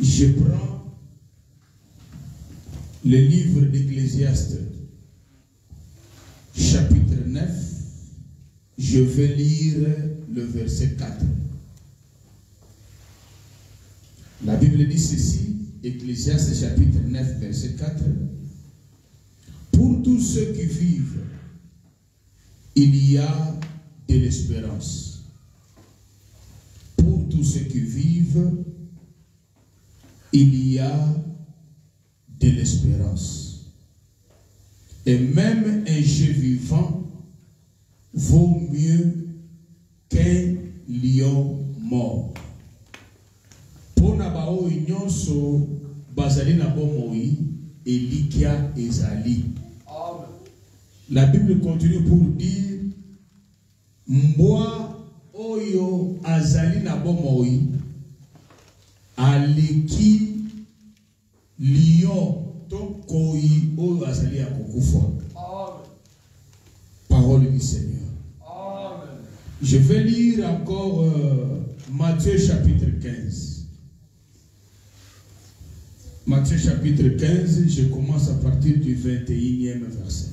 Je prends le livre d'Ecclésiaste, chapitre 9, je vais lire le verset 4. La Bible dit ceci, Ecclésiaste chapitre 9, verset 4. Pour tous ceux qui vivent, il y a de l'espérance. Pour tous ceux qui vivent, il y a de l'espérance. Et même un jeu vivant vaut mieux qu'un lion mort. Pour Nabao Inyonso, Bazali Nabomoi, Elikia Ezali. La Bible continue pour dire Mboa Oyo Azali Nabomoi, Aleki lion Tokoi Oyo Azali Akokufa. Parole du Seigneur. Amen. Je vais lire encore Matthieu chapitre 15. Matthieu chapitre 15, je commence à partir du 21e verset.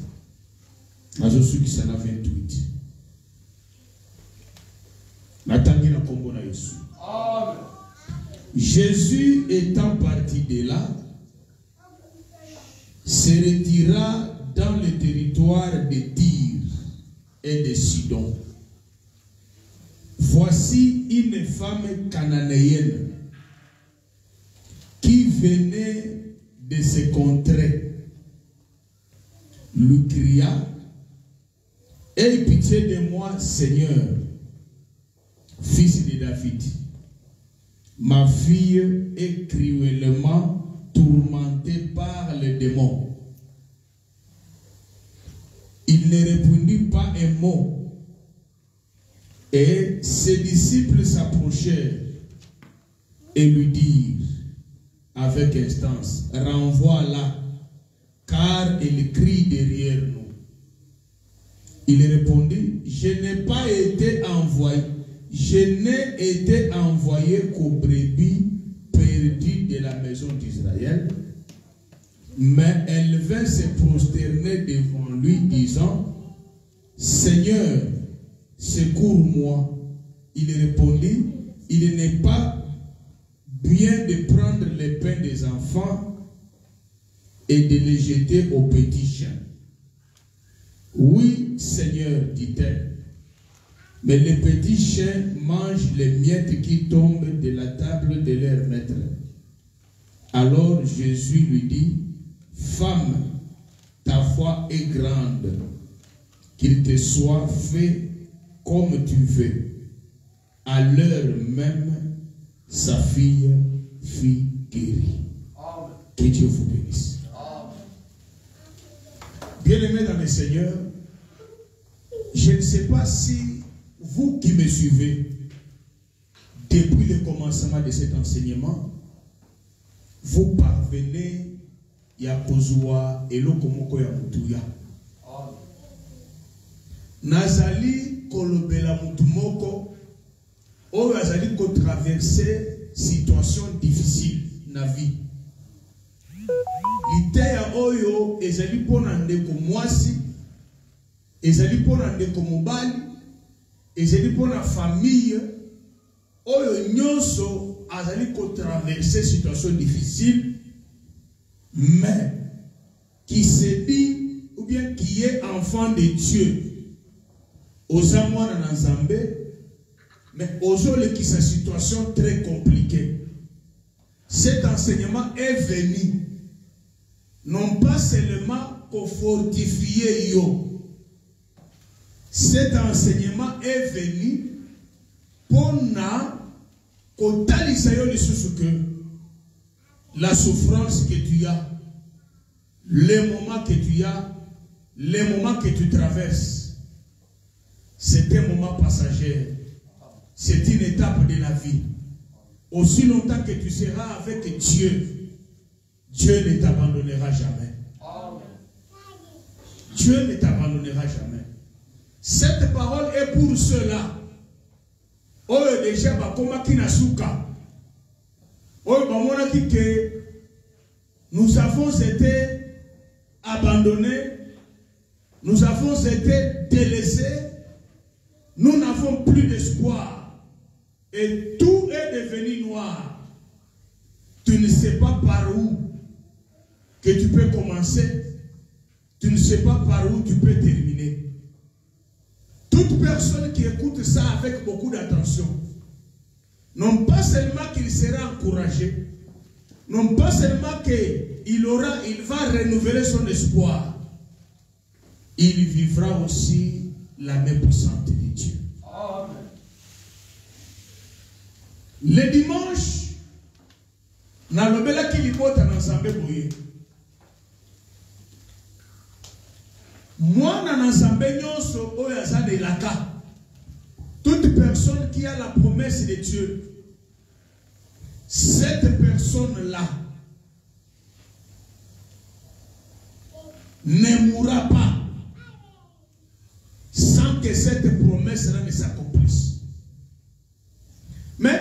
Je suis qui s'en a 28. Amen. Jésus étant parti de là, se retira dans le territoire de Tyr et de Sidon. Voici une femme cananéenne qui venait de ces contrées, lui cria: aie pitié de moi, Seigneur, fils de David. Ma fille est cruellement tourmentée par les démons. Il ne répondit pas un mot. Et ses disciples s'approchèrent et lui dirent avec instance: renvoie-la, car elle crie derrière nous. Il répondit: je n'ai pas été envoyé. Je n'ai été envoyé qu'aux brebis perdues de la maison d'Israël. Mais elle vint se prosterner devant lui, disant: Seigneur, secours-moi. Il répondit: il n'est pas bien de prendre les pains des enfants et de les jeter aux petits chiens. Oui, Seigneur, dit-elle. Mais les petits chiens mangent les miettes qui tombent de la table de leur maître. Alors Jésus lui dit: femme, ta foi est grande, qu'il te soit fait comme tu veux. À l'heure même, sa fille fut guérie. Que Dieu vous bénisse. Bien-aimés dans le Seigneur, je ne sais pas si vous qui me suivez depuis le commencement de cet enseignement, vous parvenez ya kozua eloko moko ya mutuya. Nazali kolobela mutu moko oyo azali ko traverser situation difficile na vie. Liteya oyo ezali pona ndeko mwasi, ezali pona ndeko mobali, ezali pona famille oyo nyonso azali ko traverser situation difficile, mais qui se dit ou bien qui est enfant de Dieu, osamwana na Nzambe, mais ozole qui sa situation très compliquée. Cet enseignement est venu non pas seulement pour fortifier yo. Cet enseignement est venu pour na kotalisa yo lisusu que la souffrance que tu as, les moments que tu as, les moments que tu traverses, c'est un moment passager. C'est une étape de la vie. Aussi longtemps que tu seras avec Dieu, Dieu ne t'abandonnera jamais. Dieu ne t'abandonnera jamais. Cette parole est pour ceux-là. Oh, déjà, bakoma kinasuka. Nous avons été abandonnés, nous avons été délaissés, nous n'avons plus d'espoir et tout est devenu noir. Tu ne sais pas par où que tu peux commencer, tu ne sais pas par où tu peux terminer. Toute personne qui écoute ça avec beaucoup d'attention, non pas seulement qu'il sera encouragé, non pas seulement qu'il va renouveler son espoir, il vivra aussi la main puissante de Dieu. Amen. Le dimanche, na lobela kilibota na nzambe boye. Moi na nzambe nyonso oyo aza de laka. Toute personne qui a la promesse de Dieu, cette personne-là ne mourra pas sans que cette promesse-là ne s'accomplisse. Mais,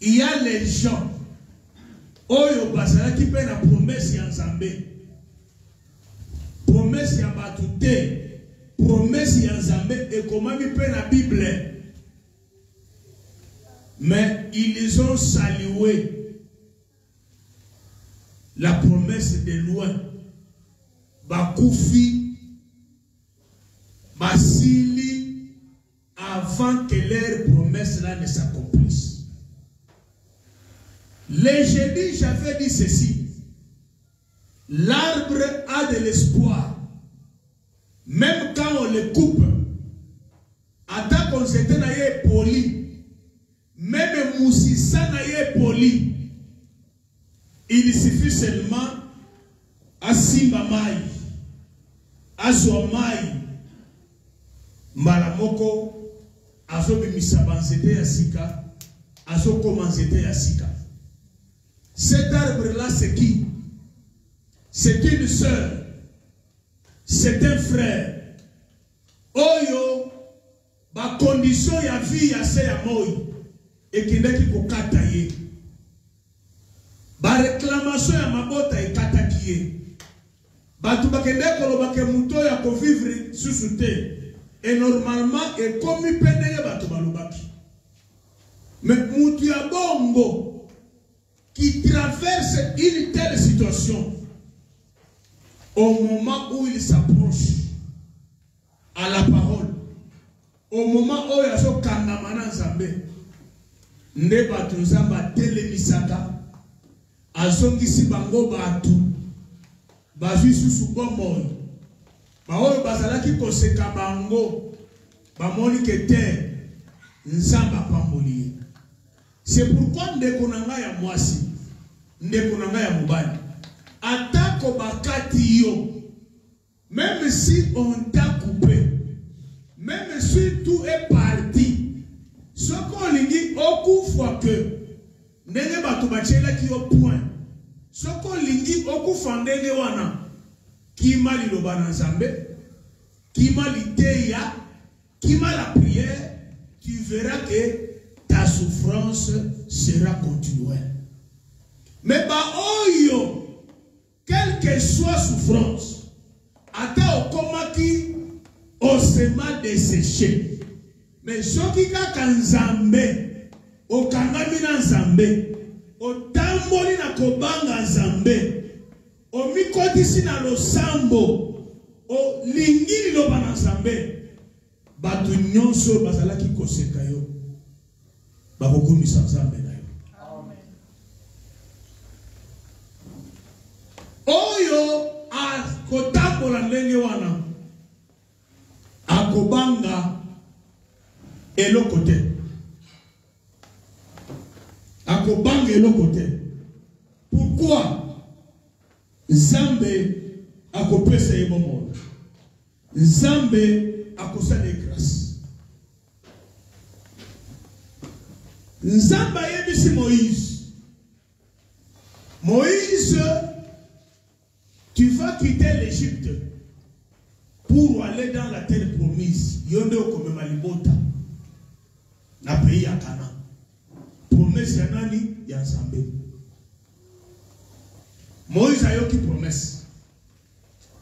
il y a les gens qui prennent la promesse en Zambé. Promesse en Batouté. Promesse en Zambé. Et comment ils prennent la Bible. Mais ils ont salué la promesse de loin. Bakoufi, Basili, avant que leur promesse là ne s'accomplisse. Le jeudi, j'avais dit ceci. L'arbre a de l'espoir. Même quand on le coupe, attends qu'on s'était naïe poli, même Moussissa naïe poli, il suffit seulement à Simbamai, à Zouamai, Malamoko, à Zobimissabanzete Yasika, à Zokomanzete Yasika. Cet arbre-là, c'est qui? C'est une sœur. C'est un frère. Oyo, ba condition ya vie ya se ya moi. Et qui n'est qui kokataye. Ba réclamation ya mabota e katakiye. Ba tu bakende koloba ke muto ya ko vivre sous te. Et normalement, et comme il peut ne ba tu balobaki. Mais mutu ya bongo qui traverse une telle situation, au moment où il s'approche à la parole, au moment où il y a ce kanamana nzambe, ne batu nzamba telemisaka, azongisi bango batu, bavi susu bomoi, baoyo bazalaki koseka bango, bamoni ke te, nzamba pamboliye. C'est pourquoi ndeko nanga ya mwasi, ndeko nanga ya mubali, atako bakati yo, même si on t'a coupé, même si tout est parti, ce qu'on lui dit, au fois que, ndenge batu bachela ki au point, ce qu'on lui dit, au fandenge wana, kima li lobana nzambe, kima li teya, kima la prière, tu verras que ta souffrance sera continuelle. Mais bah oyo, quelle que soit souffrance, ata okomaki osema desséché. Mais soki kaka nzambe, okangami na nzambe, otamboli na kobanga nzambe, omikotisi na losambo, o lingili loba na nzambe, batu nyonso bazalaki koseka yo. Amen. Oyo a kotambola ndenge wana akobanga elokote. Akobanga elokote. Pourquoi? Nzambe akopesa yebomo. Nzambe akosala grâce. Nzamba yebisi Moïse. Moïse, tu vas quitter l'Égypte pour aller dans la terre promise. Yonde okome malibota. Na pays à Canaan. Promesse ya nani ya Nzambe. Moïse a yoki promesse.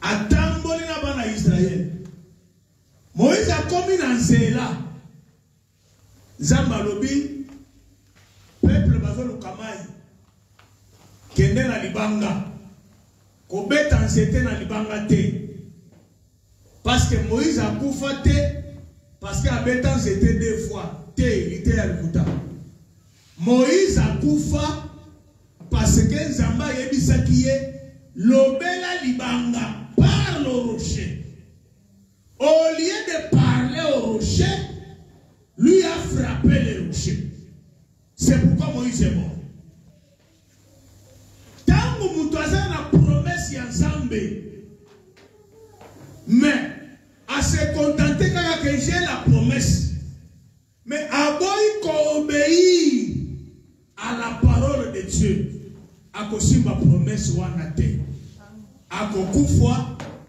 Atamboli na bana Israël. Moïse a commis dans Zéla. Zambalobi, peuple bazolo kamai. Kende na libanga. Kobeta nzete na libanga te. Parce que Moïse a koufa te. Parce que abeta nzete 2 fois. Te, il était à l'écouta. Moïse a koufa. Parce que Nzamba yebisaki ye. Lobela libanga. Parle au rocher. Au lieu de parler au rocher, lui a frappé le rocher. C'est pourquoi Moïse est mort. Tant que Moutaza a promesse à Nzambe, mais à se contenter quand j'ai la promesse, mais à obéir à la parole de Dieu, à cause ma promesse ou à terre, à cause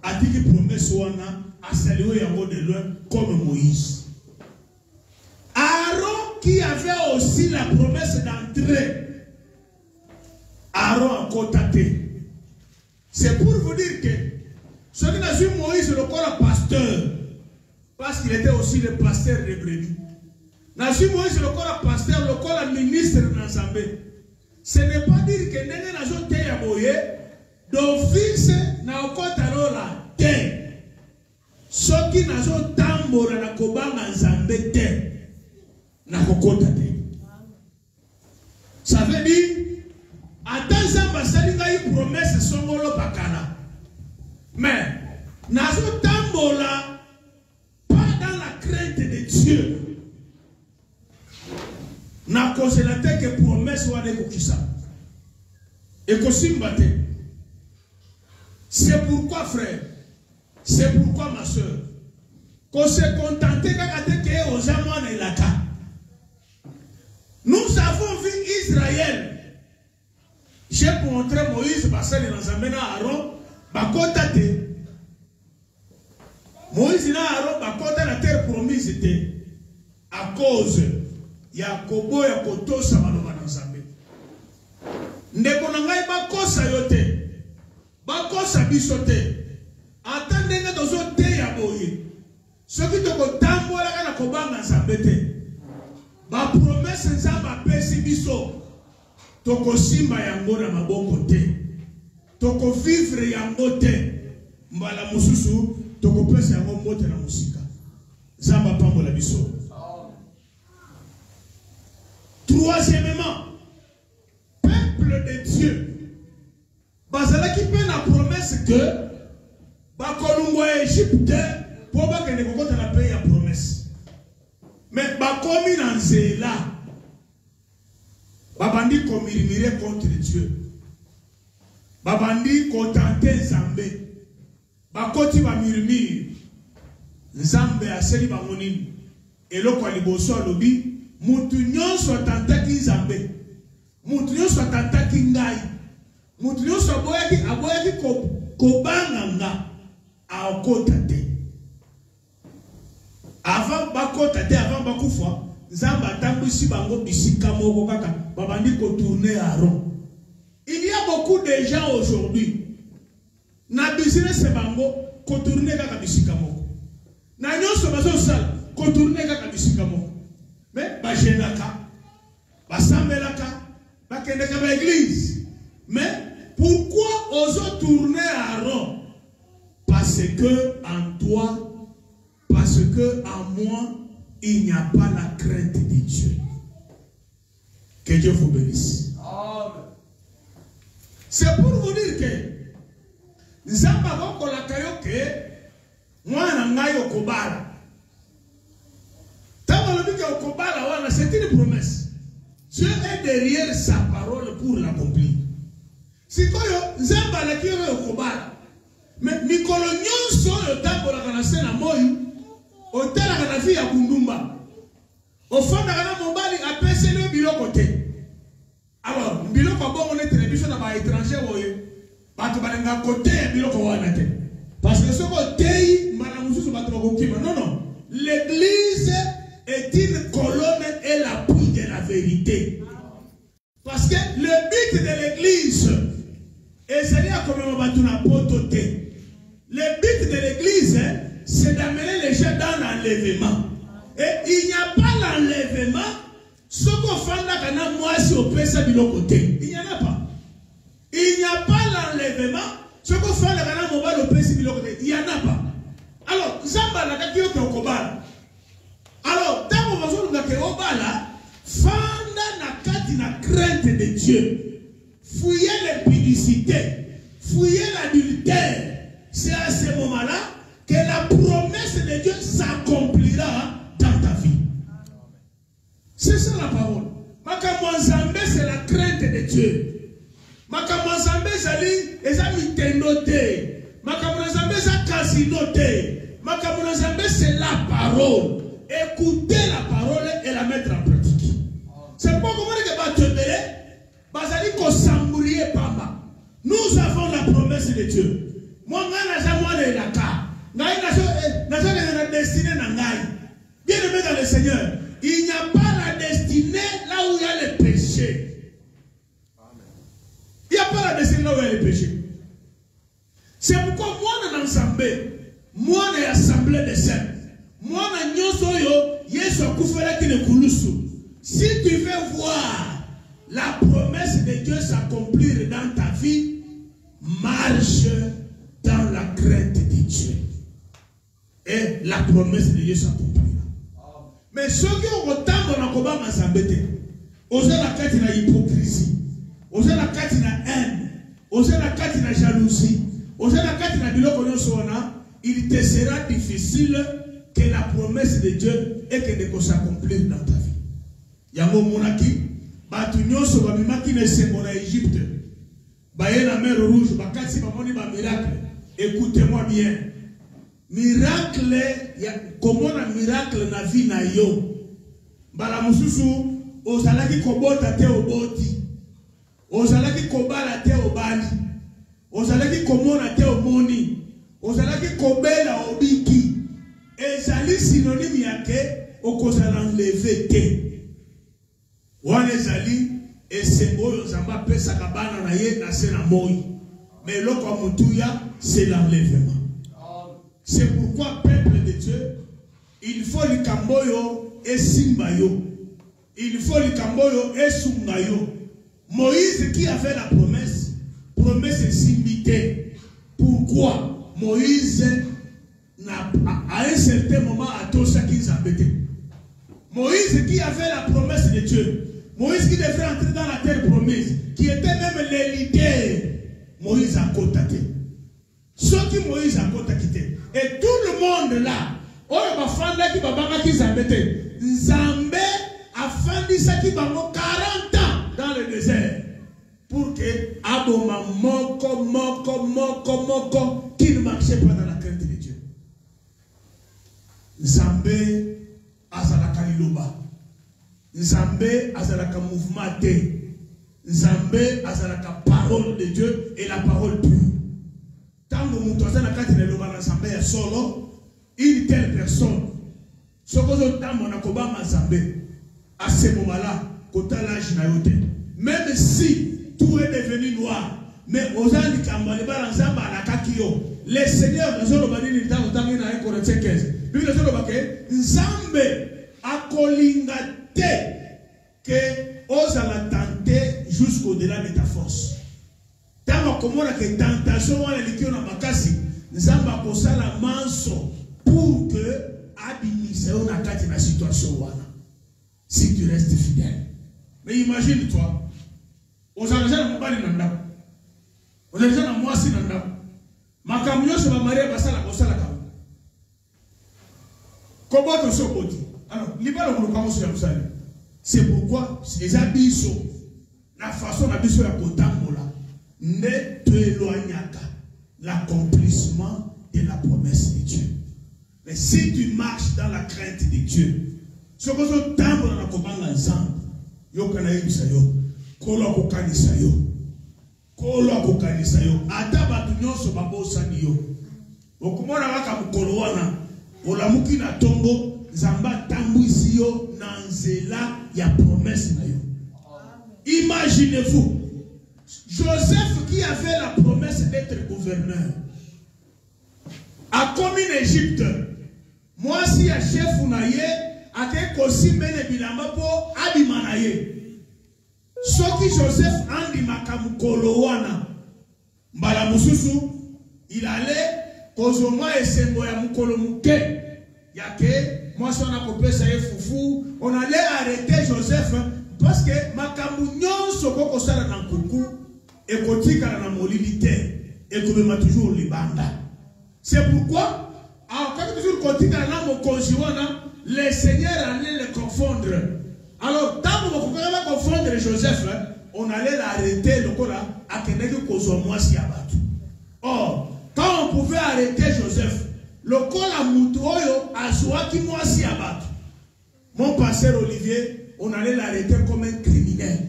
a dit que promesse ou à saluer un mot de loin comme Moïse. Aaron qui avait aussi la promesse d'entrer, Aaron a contaté. C'est pour vous dire que ce qui n'a vu Moïse le corps pasteur, parce qu'il était aussi le pasteur de brebis. N'a vu Moïse le corps pasteur, le corps ministre de l'Assemblée. Ce n'est pas dire que n'est pas un thé à boyer, d'office n'a aucun talent là, thé. Ce qui n'a pas tambour à la kobanga Nzambe thé, n'a kokota thé. Ça veut dire, attends Zamba Salika y promesse son molo bakana. Mais, n'a pas tambour là, pas dans la crainte de Dieu. N'a causé la tête que promesse ou de Kokisa. Et Kosimbate. C'est pourquoi, frère, c'est pourquoi, ma soeur, qu'on se contentait qu'à aux amants et la cas. Nous avons vu Israël. J'ai montré Moïse passer dans un Aaron, bakotate. Moïse na Aaron, bakota la terre promise était à cause. Yakobo ya kotosa maloba na Nzambe. Ndeko na ngai bakosa yote. Bakosa biso te. Ata ndenge tozo te ya boye. Soki tokotambola kana kobanga Nzambe te. Ba promesse Nzambe apesi biso. Tokosimba yango na maboko te. Toko vivre yango te. Mbala mususu tokopesa yango mote na musika. Nzambe apambola biso. Troisièmement, peuple de Dieu. Bazala qui fait la promesse que Bakolumbo Égypte pour pas que ne cocotte la paix la promesse. Mais Bakomi dans Zéla, Babandi commirimirer contre Dieu. Babandi contenter Zambé. Bakoti va murmure. Zambé a seli bangonini. Et le quoi liboso alobi. Mutu nyonso atantaki Nzambe. Mutu nyonso atantaki ngai. Mutu nyonso aboyaki kobanga nga. Aokota te. Avant bakota te, avant bakufa, Nzambe atambwisi bango bisika moko kaka. Babandi kotourner Aaron. Il y a beaucoup de gens aujourd'hui. Na business bango kotourner kaka bisika moko. Na nyonso bazo sala kotourner kaka bisika moko. Mais bajenaka, basambelaka, bakendeka ba église. Mais pourquoi osons tourner à Aaron? Parce que en toi, parce que en moi, il n'y a pas la crainte de Dieu. Que Dieu vous bénisse. C'est pour vous dire que Nzamba boko la kayoke, moi na ngayo kobala. C'est une promesse. Dieu est derrière sa parole pour l'accomplir. Si quoi Nzamba la kiro okobala. Mais Nikolo nyonso yo tambo la kana sena moyi. Otela kana fi ya kundumba. Ofanda kana mobali apese le biloko te. Alors, biloko bongo ne télévision na ba étranger woye. Batu balenga côté biloko wana te. Parce que ce côté mbana mususu batu bakokima. Non non. L'église est une colonne et la vérité. Parce que le but de l'église, et c'est là comme on va tout n'importe. Le but de l'église, c'est d'amener les gens dans l'enlèvement. Et il n'y a pas l'enlèvement, ce qu'on fait là, moi, si on peut ça de l'autre côté. Il n'y en a pas. Il n'y a pas l'enlèvement, ce qu'on fait là, on va le péché de l'autre côté. Il n'y en a pas. Alors, Zamba, la kaki yo ke okobala. Alors, tant qu'on va sur le Kéobala, fanda na kati na crainte de Dieu. Fouiller l'impudicité, fouiller l'adultère. C'est à ce moment-là que la promesse de Dieu s'accomplira dans ta vie. C'est ça la parole. Makamwanzambe, c'est la crainte de Dieu. Makamwanzambe, c'est mitenote. Makamwanzambe, c'est casinote. Makamwanzambe, c'est la parole. Écouter la parole et la mettre en pratique. C'est pas comment que va te dire, basali ko sambourie pamba. Nous avons la promesse de Dieu. Moi, je suis là. La destinée bien aimé dans le Seigneur, il n'y a pas la destinée là où il y a le péché. Il n'y a pas la destinée là où il y a le péché. C'est pourquoi moi, dans l'ensemble, moi, dans l'assemblée des saints, moi, dans l'ensemble, Yesu Koufela qui ne kouloussou. Si tu veux voir la promesse de Dieu s'accomplir dans ta vie, marche dans la crainte de Dieu. Et la promesse de Dieu s'accomplira. Mais ceux qui ont autant de nakoba masambete, osez la carte na hypocrisie, osez la carte na haine, osez la carte na jalousie, osez la carte na biloko nyosona, il te sera difficile que la promesse de Dieu et que ne s'accomplir dans ta vie. Yango monaki, batu nyoso bamimaki na sembo na Égypte, baye la mer rouge, bakati bamoni ba miracle. Écoutez-moi bien. Miracle, comment un miracle na vie na yo. Bala mususu, ozalaki kobota te oboti. Ozalaki kobala te obali. Ozalaki komona te omoni. Ozalaki kobela obiki. Ezali synonyme yake okozala enlevé te. Wana ezali esembo zamba pesa kabana na ye na se na moi. Mais l'autre c'est l'enlèvement. C'est pourquoi, peuple de Dieu, il faut le kamboyo et simbayo. Il faut le kamboyo et sungayo. Moïse qui avait la promesse est simbité. Pourquoi? Moïse à un certain moment a tout ça qu'ils embêtaient. Moïse qui avait la promesse de Dieu. Moïse qui devait entrer dans la terre promise. Qui était même le leader. Moïse a contacté. Ce qui Moïse a contacté. Et tout le monde là, on va faire là qui va banga qui s'embêter. Zambé a fait ça qui va 40 ans dans le désert. Pour que Aboma moko qui ne marchait pas dans la crainte de Dieu. Zambé azalaka liloba. Zambé azalaka mouvement té. Zambé azalaka parole de Dieu et la parole pure. Tant que nous sommes dans la Zambé solo, une telle personne, ce que nous avons à ce moment-là, même si tout est devenu noir, mais aux gens qui ont le Seigneur nous a dit dans 1 Corinthiens 15, lui nous a dit Zambé a colingate que ose la tenter jusqu'au-delà de ta force. Tant que tentation à l'équipe na makasi, Nzamba kosala manso pour que abimisa on a kati na situation wana. Si tu restes fidèle. Mais imagine-toi, aux argents mbali nanda. Aux argents mwasi nanda. Makamyo se va marier basala kosala ka. Comment on se boti? Alors, libéral on commence à observer. C'est pourquoi les abisso, la façon d'abisso la kotambola, ne te éloignaka l'accomplissement de la promesse de Dieu. Mais si tu marches dans la crainte de Dieu, ce que tu tambola na kobanga nzambe, yo kana yebisa yo, kolo kokanisa yo. Kolo kokanisa yo. Ata batu nyonso babosani yo. Okumona waka mukolo wana, olamuki na tombo, Zamba tambouisio nanzela ya promesse na yo. Imaginez-vous, Joseph qui avait la promesse d'être gouverneur a commis l'Égypte. Moi si ya chef unaye ake kosi mene bilamba po abimanaye. Soki Joseph andi makamukolo wana mbala mususu il allait kozoma esengo ya mukolo muke yake moi si on a coupé ça et foufou on allait arrêter Joseph parce que makambu nyonso koko sala na kuku et kotika na molilité et koubema toujours libanda. C'est pourquoi alors quand toujours kotika na mokonzi wana le Seigneur allait le confondre. Alors tant qu'on va confondre Joseph on allait l'arrêter le kola à keneki kozwa mwasi ya batu. Or quand on pouvait arrêter Joseph le kola mutu oyo azwaki mwasi ya batu. Mon pasteur Olivier, on allait l'arrêter comme un criminel.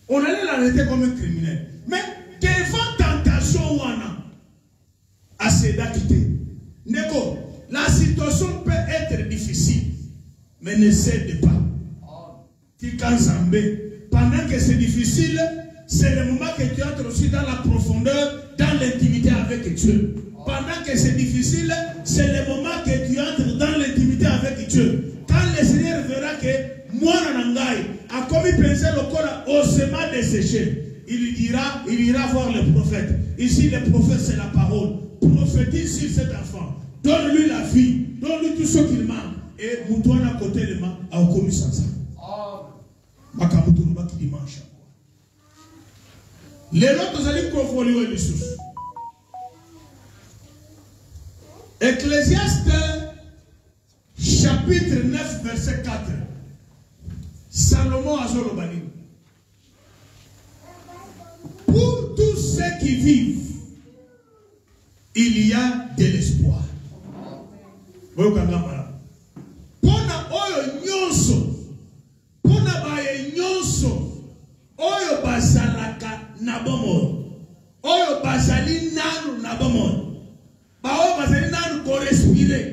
On allait l'arrêter comme un criminel. Mais devant tentation wana à Seda quitter. Neko, la situation peut être difficile, mais ne cède pas. Pendant que c'est difficile, c'est le moment que tu entres aussi dans la profondeur, dans l'intimité avec Dieu. Pendant que c'est difficile, c'est le moment que tu entres dans l'intimité avec Dieu. Quand le Seigneur verra que moi, Nanangai, a commis penser le corps au sement desséché, il ira voir le prophète. Ici, le prophète, c'est la parole. Prophétise sur cet enfant. Donne-lui la vie. Donne-lui tout ce qu'il manque. Et Moutouana côté le main a commis ça. Makamuturuba qui dimanche. Les autres allaient convoler les sources. Ecclésiaste chapitre 9 verset 4. Salomon Azolobani. Pour tous ceux qui vivent, il y a de l'espoir. Pona oyo nyonso, pona baye nyonso, oyo bazalaka na bomoi, oyo bazali nanu na bomoi, baoyo bazali nanu ko respirer,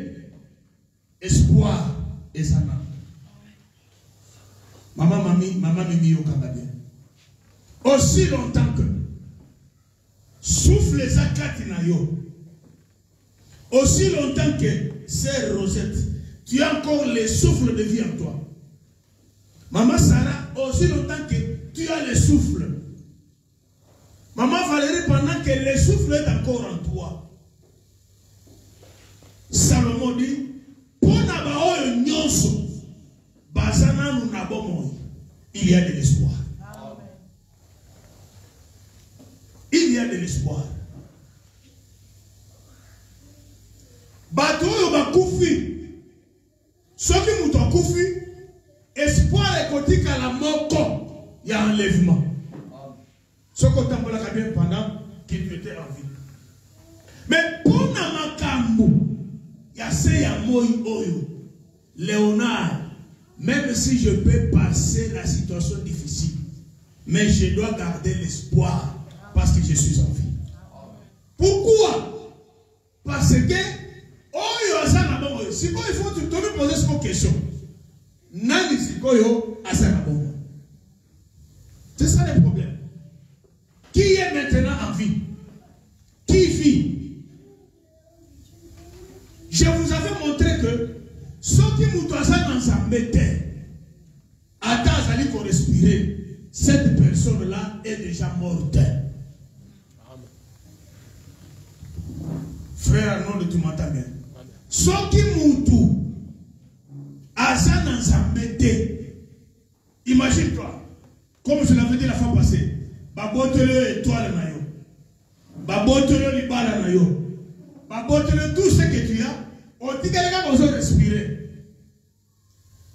espoir ezana. Maman mimi yo kangabia. Aussi longtemps que souffle zakati na yo, aussi longtemps que sœur Rosette, tu as encore le souffle de vie en toi. Maman Sarah, aussi longtemps que tu as le souffle. Maman Valérie, pendant que le souffle est encore en toi. Salomon dit, pona baoyo nyonso, bazana nu na bomoi, il y a de l'espoir. Il y a de l'espoir. Batoyo bakufi. Soki muto kufi, espoir est kotika la moko, il y a enlèvement. Soko tambola kabien pendant qu'il était en vie. Mais pour na makambo, ya se ya moi oyo, Léonard, même si je peux passer la situation difficile, mais je dois garder l'espoir parce que je suis en vie. Pourquoi? Parce que si il faut te poser cette question. Nani sikoyo asana bongo. C'est ça le problème. Qui est maintenant en vie? Qui vit? Je vous avais montré que ceux qui moutoisent dans sa méthode, attends à lui qu'on respire, cette personne-là est déjà morte. Frère, non de tout m'entends bien. Ceux qui moutou, Azan dans sa méthode, imagine-toi, comme je l'avais dit la fois passée, babotele étoile na yo, babotele libala na yo, babotele tout ce que tu as, on dit que les gars vont respirer.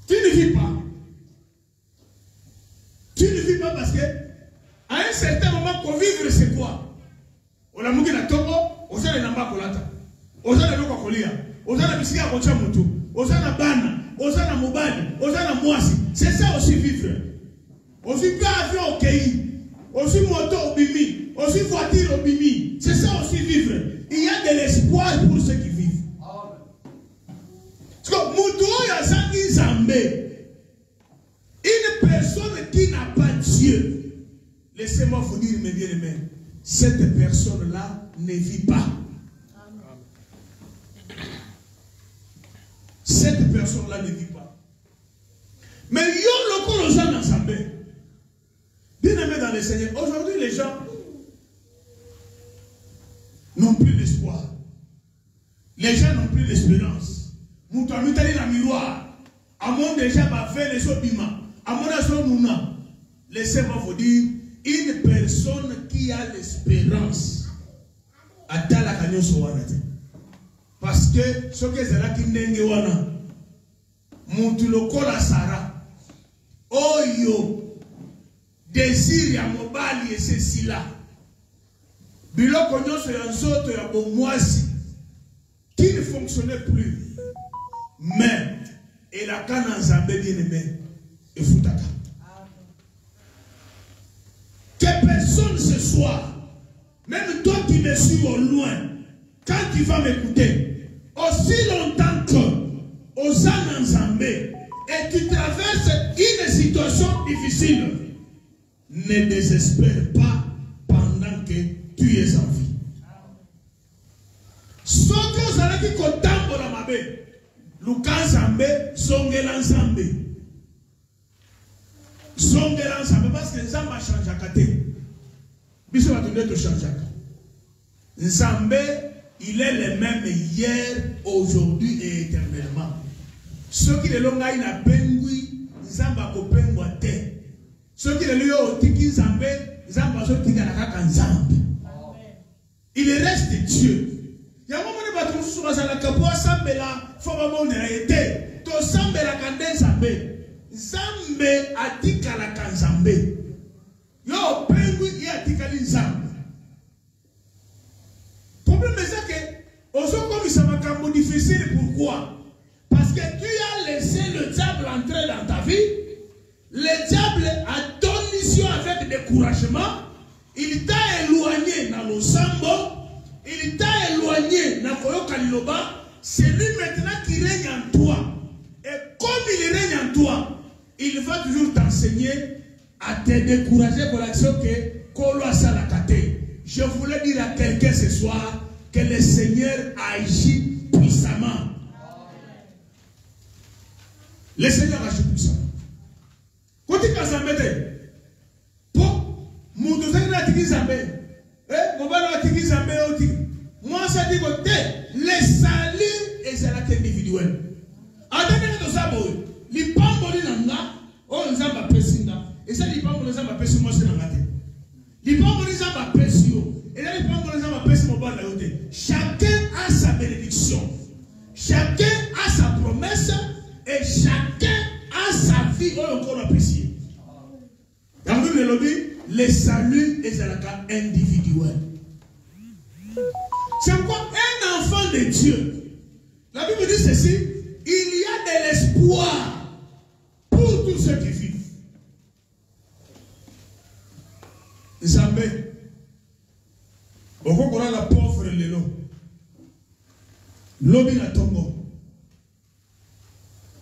Tu ne vis pas. Tu ne vis pas parce que à un certain moment, pour vivre, c'est quoi? On a mouillé la togo, on s'est les namba kolata, on s'est les loko kolia, on s'est la bisika kocha mutu, on s'est la bana, on s'est la mobali, on s'est la moisi. C'est ça aussi vivre. Aussi pas avion au pays, aussi moto au bimi, aussi voiture au bimi. C'est ça aussi vivre. Il y a de l'espoir pour ceux qui vivent. Parce que Une personne qui n'a pas Dieu, laissez-moi vous dire, mes bien-aimés, cette personne-là ne vit pas. Cette personne-là ne vit pas. Mais il y a le gens ensemble. Bien-aimés dans le Seigneur, aujourd'hui les gens n'ont plus l'espoir. Les gens n'ont plus l'espérance. Moutami tali na miroir. Amon déjà va faire les obiments. Laissez-moi vous dire, une personne qui a l'espérance a la canyon sowanate. Parce que ce que c'est là qui n'est wana, Moutuloko la Sarah, Oyo, désir ya mobali et ceci là. Biloko nyonso ya nzoto ya bomwasi qui ne fonctionnait plus. Mais et la canne en Zambé bien aimé et foutaka. Que personne ce soir, même toi qui me suis au loin, quand tu vas m'écouter, aussi longtemps que aux en Zambé et tu traverses une situation difficile, ne désespère pas pendant que tu es en vie. Ce que vous allez dire qu'au temps de la mabe, Lukan Zambé, Zongelan Zambé. Zongelan Zambé, parce que Zambé a changé à côté. Bisous va donner de changer. Zambé, il est le même hier, aujourd'hui et éternellement. Ceux qui le longa il a pengui, Zamba ko pengwa te. Ceux qui le yo tiki Zambé, Zamba so tika na kaka Zambé. Il reste Dieu. Il y a un moment où tu vas à la capoa, Sambela, Fobamone a été. To Sambela Kande Zambé. Zambé a tika la Kanzambé. Yo, pengui a tika li Zambé. Le problème est que, aussi comme ça m'a cambo difficile, pourquoi? Parce que tu as laissé le diable entrer dans ta vie. Le diable a donné mission avec découragement. Il t'a éloigné dans le sambo. Il t'a éloigné dans Koyo Kaliloba. C'est lui maintenant qui règne en toi. Et comme il règne en toi, il va toujours t'enseigner à te décourager pour l'action que Kolo Salakate. Je voulais dire à quelqu'un ce soir que le Seigneur agit puissamment. Le Seigneur agit puissamment. Quand tu as Zambé, pour mon deuxième atiki Zambé, mon bon atiki Zambé, moi ça dit que le salut est à l'acte individuel. Attendez que ça, les pamboli nanga, oh nous avons pessinga, et ça les pamboli nous avons pessi moi c'est nanga. Les pamboli nous avons pessi et là les pamboli nous avons pessi mon bon la côté. Chacun a sa bénédiction, chacun a sa promesse et chacun a sa vie qu'on apprécie. Dans le mélodie, le salut est à l'acte individuel. C'est quoi un enfant de Dieu? La Bible dit ceci, il y a de l'espoir pour tous ceux qui vivent. Zambé, au Congo, la pauvre Lélo, Lobi na Tongo.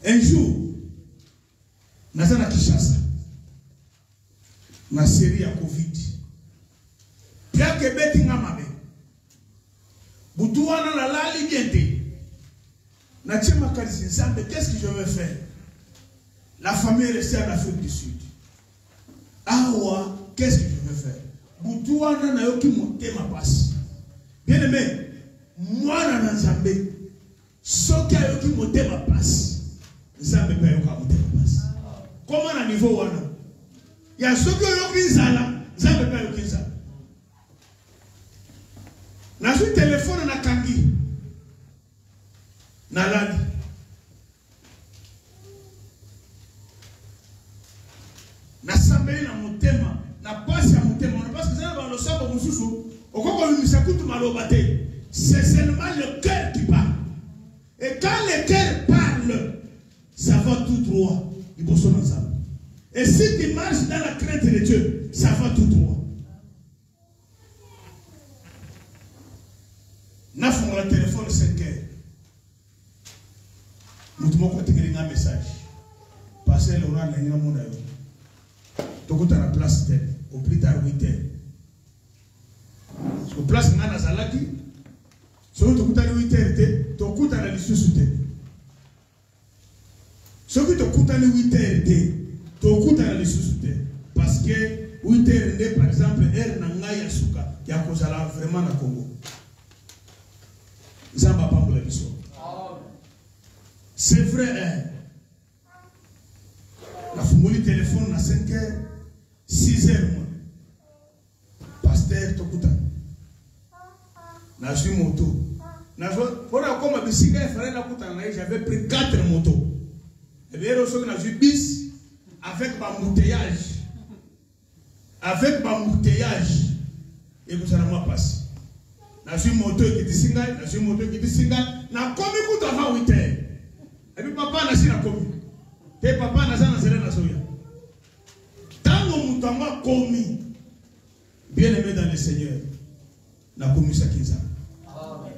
Un jour, Nazana Kishasa, na série à Covid. Bien que Betty Ngamabe, Boutouana la lali bienté. Natchema Kalisinsambe, qu'est-ce que je vais faire? La famille est restée en Afrique du Sud. Awa, qu'est-ce que je vais faire? Boutouana na yoki monte ma passe. Bien aimé, moi na Nzambé, soki a yoki monte ma passe. Nzambé pa yoka monte ma passe. Comment na niveau wana? Ya soki yoki nzala, Nzambé pa yoki nzala. Na su téléphone na kangi na lali na sambeli na motema na pasi ya motema na parce que ça va le savoir mususu okoko misakutu malobate c'est seulement le cœur qui parle et quand le cœur parle ça va tout droit il bosse ensemble et si tu marches dans la crainte de Dieu ça va tout droit. N'a pas le téléphone 5 heures. Nous devons continuer à passer on a l'année mon ayo. Tout à la place au plus tard 8 heures. Au place ngana zalaki. So tout à 8 heures tout à la lisusu. Ce qui te coûte à 8 heures, te coûte à la parce que 8 heures, par exemple, elle n'a pas yasuka, il y a vraiment na Congo. Zamba pas pour la mission. C'est vrai, la fumoli téléphone à 5 heures, 6 heures, pasteur, te coûte. Na suis moto. Na pour la comme bicyclette, j'avais pris 4 motos. Et bien, on a vu bis avec embouteillage. Avec embouteillage. Et vous allez moi passer. Je suis moto qui dit singal, je suis moto qui dit singal. Na komi coup avant 8 heures. Et puis papa n'a pas commis. Et papa n'a pas soya. Tant que mon temps commis, bien aimé dans le Seigneur, n'a commis ça qui Amen.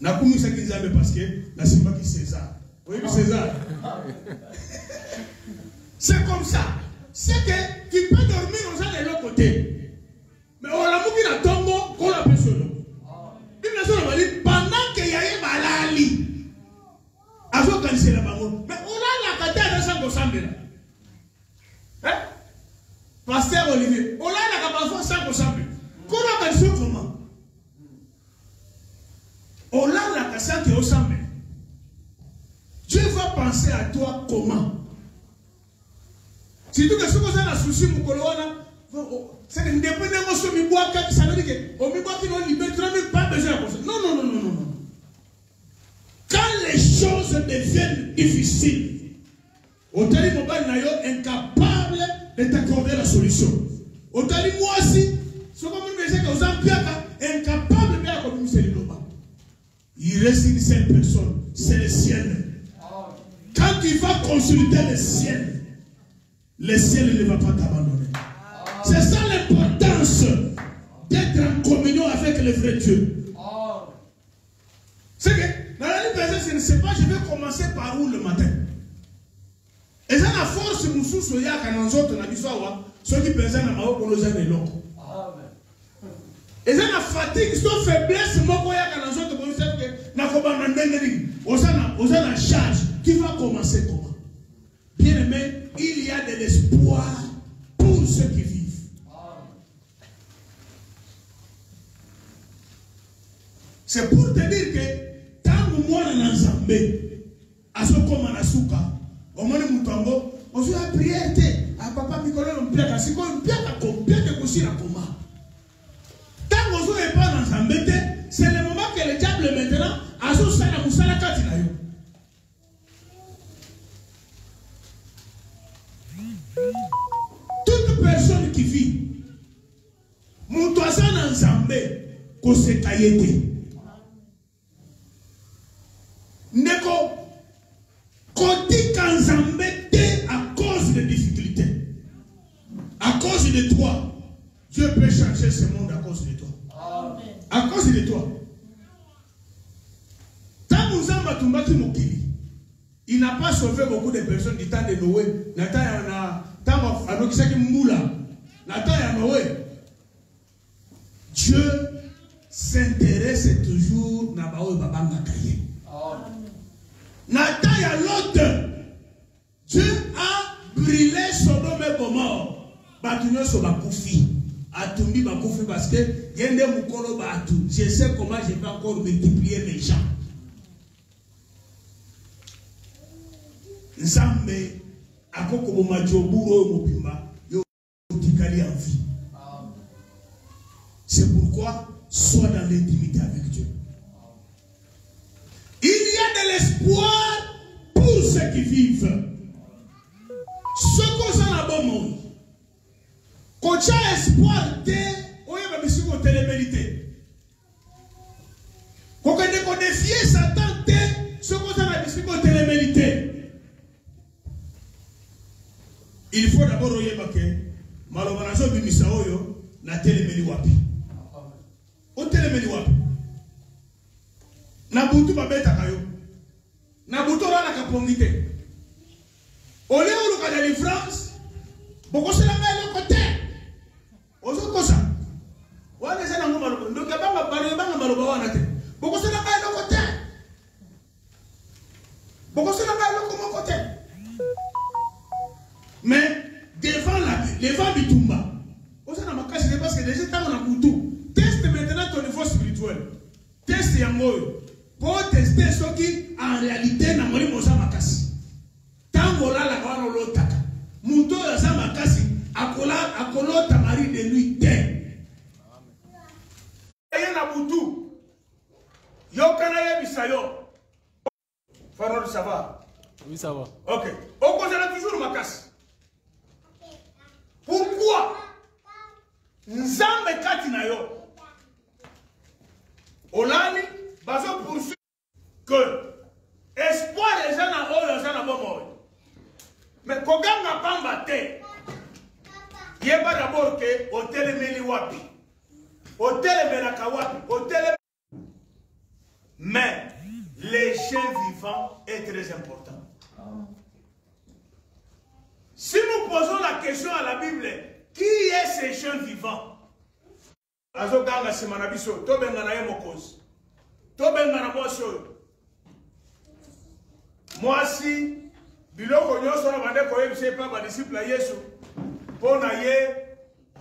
N'a commis ça qui parce que la simba qui César. Oui, César. C'est comme ça. C'est que tu peux dormir de l'autre côté. Mais on a beaucoup de tombeau qu'on a besoin. Pendant qu'il y a eu malali, avant qu'on se la bango. Mais on a la cata de 100%. Hein? Pasteur Olivier, on a la cata de 100%. Comment on fait comment? On a la cata de 100%. Dieu va penser à toi comment? Si tu as un souci, c'est que indépendamment de mi bois, ça veut dire que au mi bois qui nous libère, tu n'as pas besoin de ça. Non. Quand les choses deviennent difficiles, Otali Mobile Nayo incapable de t'accorder la solution. Otali moi aussi, ce que vous me dites que vous êtes incapable de accorder le global. Il reste une seule personne, c'est le ciel. Quand tu vas consulter le ciel ne va pas t'abandonner. C'est ça l'importance d'être en communion avec le vrai Dieu. C'est que dans la vie, je ne sais pas, je vais commencer par où le matin. Et ça, la force, nous sommes quand nous autres, ceux qui pensent à ma pour nous aider locaux. Et ça, la fatigue, cette faiblesse, moi, quand nous autres, nous savons que nous avons la charge. Qui va commencer comment? Bien aimé, il y a de l'espoir pour ceux qui vivent. C'est pour te dire que tant que moi on a zambé, à ce qu'on a souka, au moins le moutongo, on fait la prière, à papa Nicolas, on plaque, c'est quoi on plaque aussi la coma. Tant qu'on n'est pas dans zambé, c'est le moment que le diable maintenant a ce ça la moussala katinayo. Toute personne qui vit, mon toisan en Zambé, qu'on s'est taillé. Neko, qu'on dit qu'en Zambé, à cause de difficultés, à cause de toi, Dieu peut changer ce monde à cause de toi. Amen. À cause de toi. Tant que nous avons battu Mokili, il n'a pas sauvé beaucoup de personnes du temps de Noé. Dieu s'intéresse toujours à Babanga Kaye. Nathan y a l'autre. Dieu a brûlé Sodome et Gomorrhe. Batunyo so bakufi. Atumbi bakufi parce que yende mukolo batu. Je sais comment je vais encore multiplier mes gens. Nzambe akoko bomajoburo mobimba yo tikali en vie. C'est pourquoi sois dans l'intimité avec Dieu. Il y a de l'espoir pour ceux qui vivent. Ce qu'on s'en a bon monde. Quand tu as espoir de oye ba bisiko télémérité. Quand on défier Satan te ce qu'on s'en a bisiko télémérité. Il faut d'abord oye ba ke malobanazo bimisa oyo na téléméli wapi. O téléméli wapi. Na butu babeta kayo. Na butu rana kapongite. O la délivrance. Beaucoup c'est la main de côté. Aux autres ça. Ouais, les gens n'ont pas le donc il y a pas mal. Beaucoup c'est la main de côté. Beaucoup c'est la main de côté. Mais devant Bitumba, on s'en a marqué parce que déjà temps on a couteau. Teste maintenant ton niveau spirituel. Teste yango. Pour tester ce qui en réalité n'a pas mosa makasi. Tango la wana lotaka. Muto ya sa makasi akola tamari de nuit te. Amen. Na butu. Yo kana ye bisayo. Farol ça va? Oui, ça va. OK. On cause toujours makasi. Pourquoi? Nzambe kati na yo. Olani bazo poursuivre que espoir les gens na oyo za na bomo. Mais koganga pamba te. Yeba d'abord que hôtel meli wapi. Hôtel melaka wapi. Hôtel. Mais les chiens vivants est très important. Si nous posons la question à la Bible, qui est ces chiens vivants? Azoganga semanabiso, tobenga na yemokozi. Tobenga na moso. Moi si biloko nyoso na bande ko yebise pa ba disciple à Yesu. Pona ye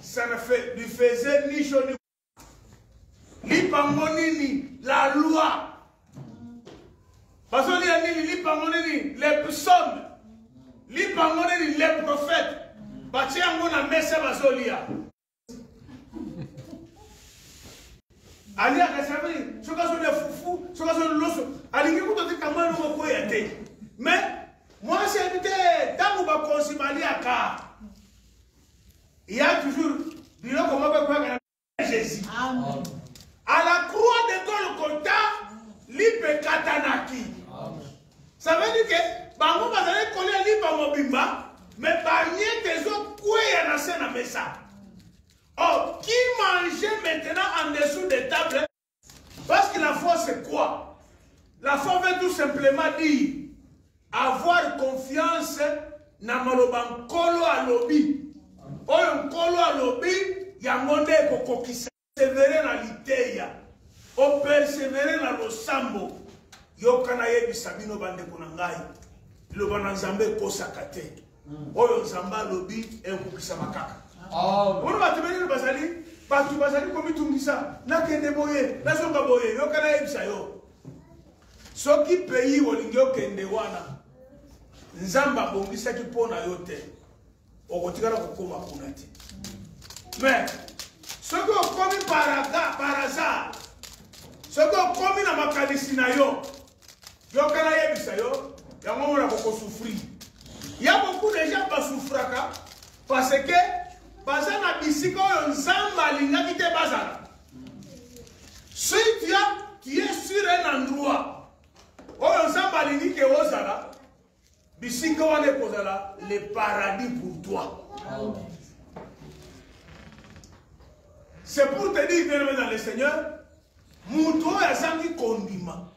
ça ne fait lui faisait ni chaud ni pangonini la loi. Parce qu'on dit li pangonini les psaumes. Li pangonini les prophètes. Bati yango na mesa bazolia. Ali akasema soka so le fufu, soka so loso. Alingi kutoka kama no ko yate. Mais moi j'ai habité dans ba consimali aka. Il y a toujours bilo comment peut quoi Jésus. Amen. À la croix de Golgotha, lipe katanaki. Amen. Ça veut dire que bango bazale coller lipa mobimba. Mais par des autres, quoi y a dans la mesa? Oh, qui mangeait maintenant en dessous des tables? Parce que la foi, c'est quoi? La foi veut tout simplement dire avoir confiance dans le kolo à lobby. Oh, un kolo à lobby, il y a un monde qui persévérer dans l'idée. On persévérer dans le sambo. Yokanaye bisabino bande kunangai. Le bananzambe kosakate. Oyo nzamba lobi ekukisa makaka. Ono batubeli bazali, batu bazali komitungisa nakende boye, nazonga boye, yokana yebisa yo. Soki pays olingi okende wana. Nzamba bongisa ki pona yote. Okotikala kokoma kuna te. Mais soki okomi par hasard. Soki okomi na makanisi na yo. Yokana yebisa yo, yango mona koko souffrir. Il y a beaucoup de gens qui souffrent parce que bazana bisiko nzamba linga kite bazana. Si tu es sur un endroit où nzamba lingi ke ozala bisiko wane kozala le paradis pour toi. C'est pour te dire bien dans le Seigneur, muto ya zangi kondima.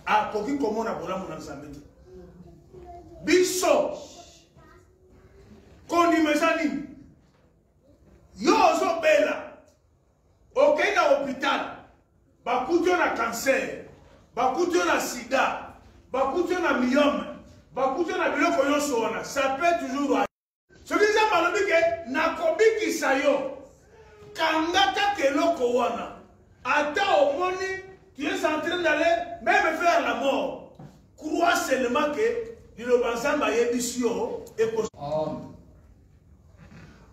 A koki komona bola mona nzambe. Biso kondimezani yo zo bela okei na hôpital bakutyo na cancer bakutyo na sida bakutyo na myome bakutyo na biloko nyonso wana ça peut toujours soki nzambe alobi ke nakobikisa yo kanga kaka eloko wana ata omoni tu es en train d'aller même vers la mort crois seulement que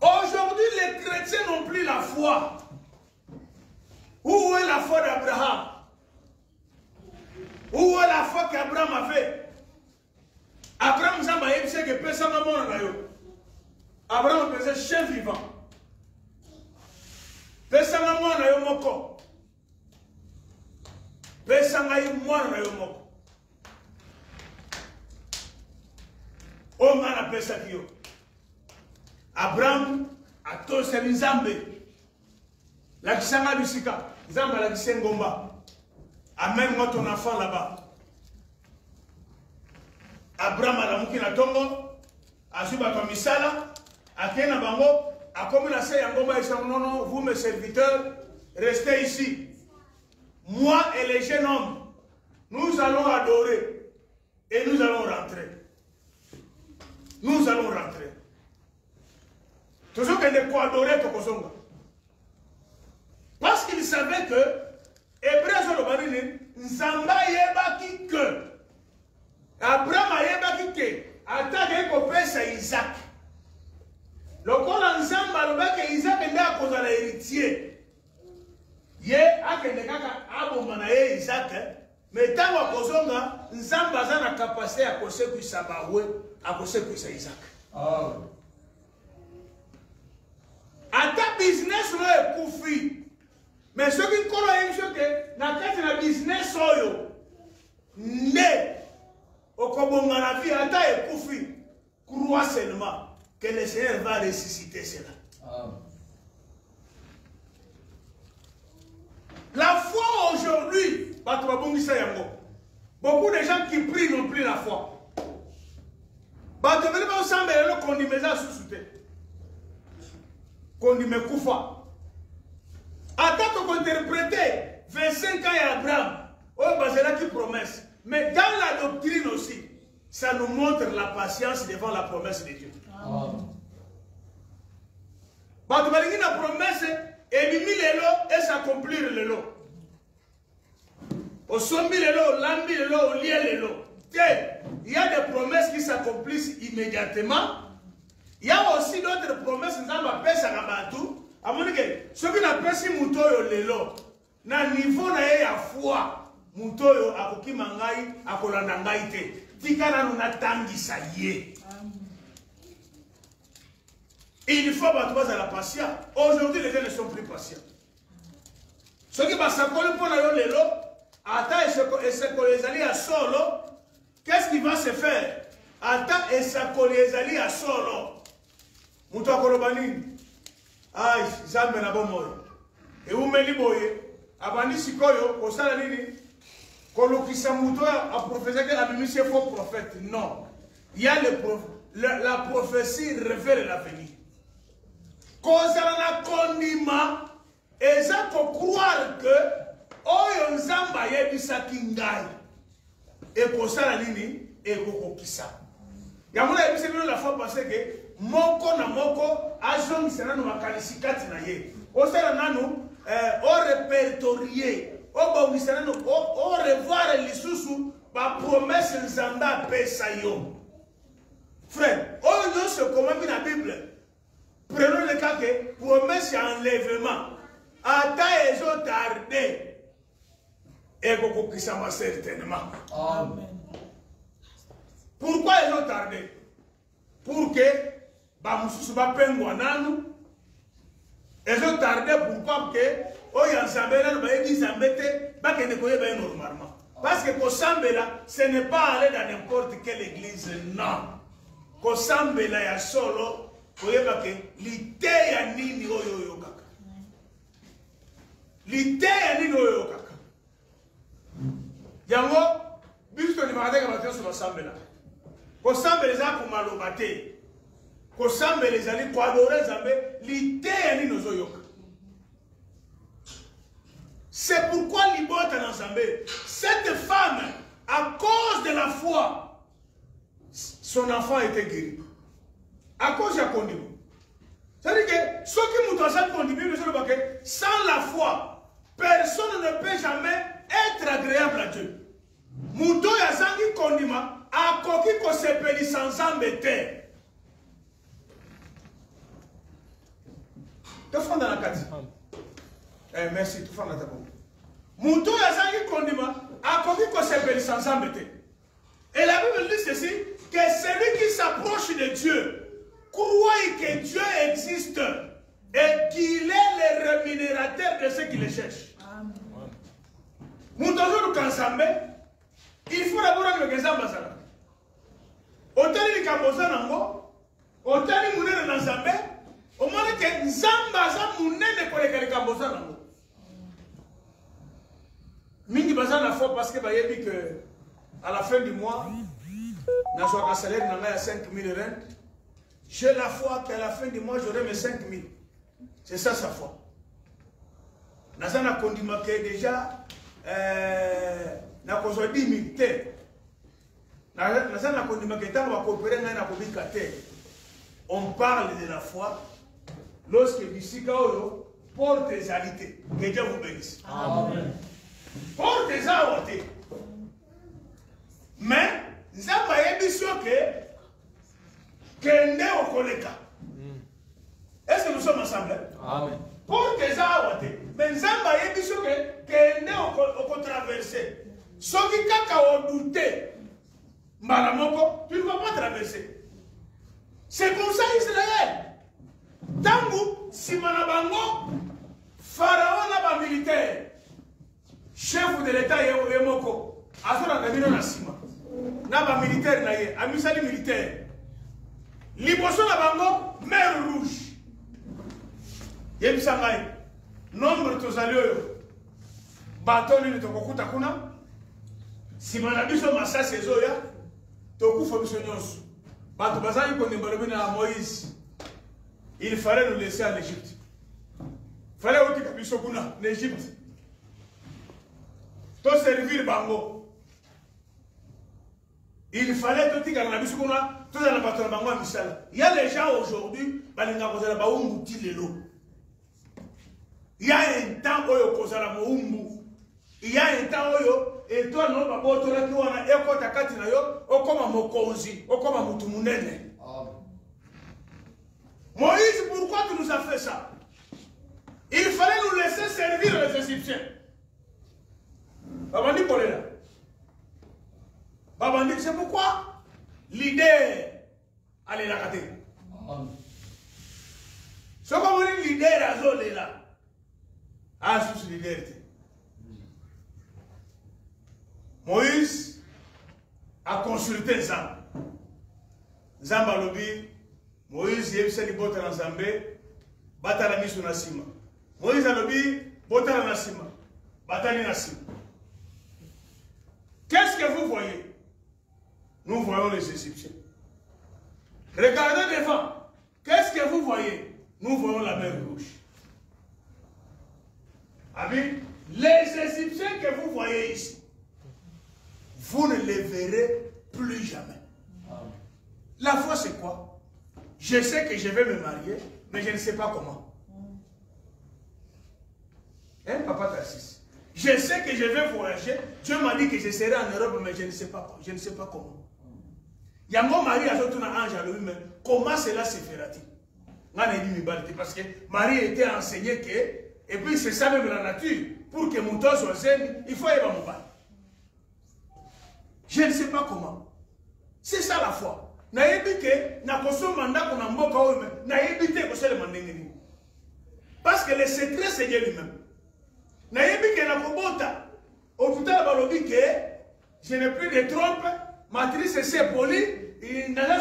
aujourd'hui, les chrétiens n'ont plus la foi. Où est la foi d'Abraham? Où est la foi qu'Abraham avait? Abraham sait que personne n'a mort. Abraham faisait chien vivant. Personne n'a mort. Personne n'a mort. On a appelé ça qui Abraham a tout c'est Nzambe. La kisanga bisika, Nzambe la kisengomba. Amène-moi ton enfant là-bas. Abraham a la mouki na tongo, Azuba Komisala, Akena Bango, a comme la sey Angoma et non, non, vous mes serviteurs, restez ici. Moi et les jeunes hommes, nous allons adorer et nous allons rentrer. Nous allons rentrer. Toujours qu'il ne faut adorer Tokosonga. Parce qu'il savait que Hébreu Zolobanine, Nzamba yebaki que Abraham yebaki que attaque kopesa Isaac. Lokola Nzamba lobaki Isaac nda akozala héritier. Ye akende kaka abomba na ye Isaac, mais tango akozonga Nzamba aza na capacité ya kosekwisa bawe, akosekwisa Isaac. Ata business lo ekufi. Mais ce qui est que dans le business, né au Kobonga la vie, à Koufi, crois seulement que le Seigneur va ressusciter cela. La foi aujourd'hui, beaucoup de gens qui prient n'ont plus la foi. Attends qu'on interprète 25 ans à Abraham, qui promesse. Mais dans la doctrine aussi, ça nous montre la patience devant la promesse de Dieu. La promesse est mis le lot et s'accomplir le lot. Au sommet le lot, au lambi le lot, au lié le lot. Il y a des promesses qui s'accomplissent immédiatement. Il y a aussi d'autres promesses qui s'accomplissent. Ce qui n'a pas si mutoyo lelo na niveau na ye ya foi mutoyo akoki mangai akolanda ngai te tika na tangisa ye. Il faut battre la patience. Aujourd'hui les gens ne sont plus patients. Ce qui va s'accoler pour la lelo ata et se les à solo, qu'est-ce qui va se faire? Ata et se les alliés à solo. Muto akolobani Aïe, Zambé na bomoyo. Et où me liboye, abandi sikoyo, kosala nini, kolokisa muto a prophétisé que la Bible c'est faux prophète. Non. Il y a la prophétie révèle l'avenir. Kosala na kondima, et ça pour croire que, oyo nzamba yebisa kingai. Et kosala nini, et kokokisa. Yamuna yebisa nini la fois passée que, moko na moko azongi sana no makanisi kati na ye osala nanu o répertorier o bongi sana no o revoir lisusu ba promesse nzamba pesa yo frère o no se comment na Bible prenons le cas que promesse enlèvement ata ezo tarder et kokokisa ma certainement. Amen. Pourquoi ezo tarder? Pour que Bamususu ba pengwa nanu. Ils ont tardé pourquoi que Oya Zambela ba edi Zambete ba kene koye ba normalement. Parce que Kosambela ce n'est pas aller dans n'importe quelle église, non. Kosambela ya solo koye ba ke lite ya nini oyo kaka. Lite ya nini oyo kaka. Yango biso ni makateka batyo so Kosambela. Kosambela za kumaloba te. Kosambe les alliés pour adorer Zambé, l'idée ni nos oyoka. C'est pourquoi l'ibota dans Zambé, cette femme, à cause de la foi, son enfant a été guéri. À cause de la conduite. C'est-à-dire que ceux qui nous doivent conduire, sans la foi, personne ne peut jamais être agréable à Dieu. Mouto yazangi kondima, a koki ko sepeli sans Zambé. Tu fais dans la carte. Merci, tu fais dans ta bombe. Moutou yazangi kondima, a koki ko sepeli sans embêter. Et la Bible dit ceci, que celui qui s'approche de Dieu, croit que Dieu existe et qu'il est le rémunérateur de ceux qui le cherchent. Moutou kansambe, il faut d'abord que Nzamba sana. Otali kamboza nango, otali munene na Nzambe. Au moins que Nzamba za munene koleka likamboza nango. Mingi baza na foi parce que bayebi que à la fin du mois, na joa salaire na ya 5000 rentes, J'ai la foi qu'à la fin du mois, j'aurai mes 5 000. C'est ça sa foi. Nazana kondima que déjà, na kozo 10 000 terres. Nazana kondima que tant va coopérer na kobika terre. On parle de la foi lorsque Bissika Oyo porte des alités. Que Dieu vous bénisse. Amen. Porte des alités. Mais, Zamba Yebisio que Nde Okoleka. Est-ce que nous sommes ensemble? Amen. Porte des alités. Mais Zamba Yebisio que Nde Okotraverser. Soki Kaka Odouté. Malamoko, tu ne vas pas traverser. C'est comme ça Israël. Tangu, Simanabango, Pharaon n'a pas militaire. Chef de l'État Yemoko. Azora Gabino Nassima. N'a pas militaire naïe. Amisali militaire. Liboso Nabango, mer rouge. Yemsangay. Nombre tozalio. Bateau ni tokokuta kuna. Simanabiso Massa Sezoya. Toku Fabisonios. Bato Bazali Kondembalobine à Moïse. Il fallait nous laisser en Égypte. Il fallait aussi que nous soyons en Égypte. Tout servir Bango. Il fallait tout dire que nous soyons tout dans le bateau de Bango à Missala. Il y a les gens aujourd'hui, il y a un temps où il y a un temps où et toi non pas bon toi tu as écouté ta carte na yo o comme mokonzi o comme mutu munene. Moïse, pourquoi tu nous as fait ça? Il fallait nous laisser servir les Égyptiens. Babandi Kolela. Babandi, c'est pourquoi l'idée allait la cater. Ce qu'on dit l'idée à Zolé là. Ah, sous l'idée. Moïse a consulté Zamba. Zamba Lobi, Moïse a dit que Zambé, Batala Misu Nassima. Moïse a dit Batala Nassima. Batali Nassima. Qu'est-ce que vous voyez? Nous voyons les Égyptiens. Regardez devant. Qu'est-ce que vous voyez? Nous voyons la mer rouge. Amis, les Égyptiens que vous voyez ici, vous ne les verrez plus jamais. La foi, c'est quoi? Je sais que je vais me marier, mais je ne sais pas comment. Hein, Papa Tarsis? Je sais que je vais voyager. Dieu m'a dit que je serai en Europe, mais je ne sais pas comment. Il y a mon mari à tout un ange à lui, mais comment cela se fera-t-il? Parce que Marie était enseignée que, et puis c'est ça même la nature, pour que mon temps soit zen, il faut y avoir mon mari. Je ne sais pas comment. C'est ça la foi. Parce que le secret c'est Dieu lui-même. Je n'ai plus de trompe, matrice c'est poli, il n'a